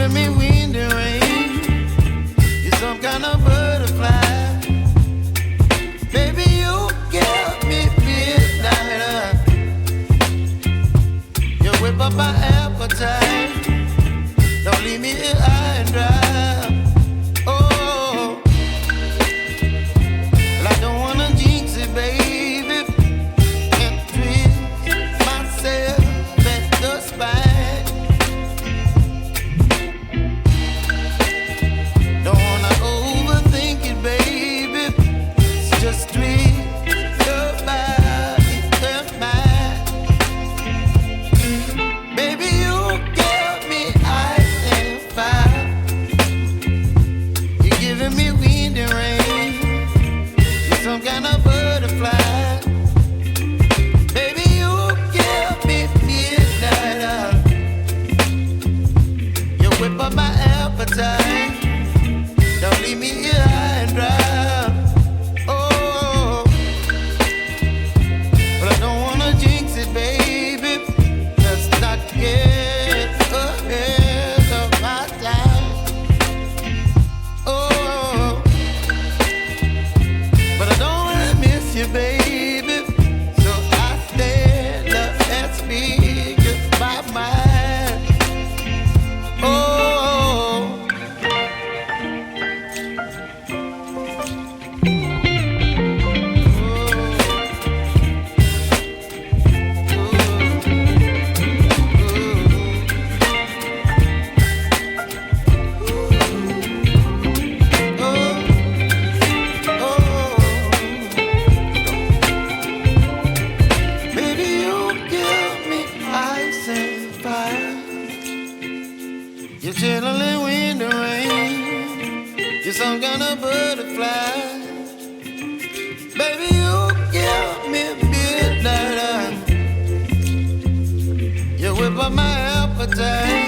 giving me wind and rain. You're some kind of butterfly. Baby, you give me midnight. You whip up my appetite. Don't leave me here high and dry. Oh, well, I don't wanna jinx it, baby, and twist myself at the spine. Don't wanna overthink it, baby. It's just twist your body and mine. Baby, you give me ice and fire. You're giving me wind and rain. You're some kind of butterfly. Baby, you give me midnight. You whip up my appetite. Don't leave me here high and dry. Oh, but I don't wanna jinx it, baby. Let's not get ahead of my time. Oh, but I don't wanna miss you, baby. So I stand up and speak my mind. Oh. Baby, you give me ice and fire. You're chilling wind and rain. You're some kind of butterfly. Baby, you give me midnight. You whip up my appetite.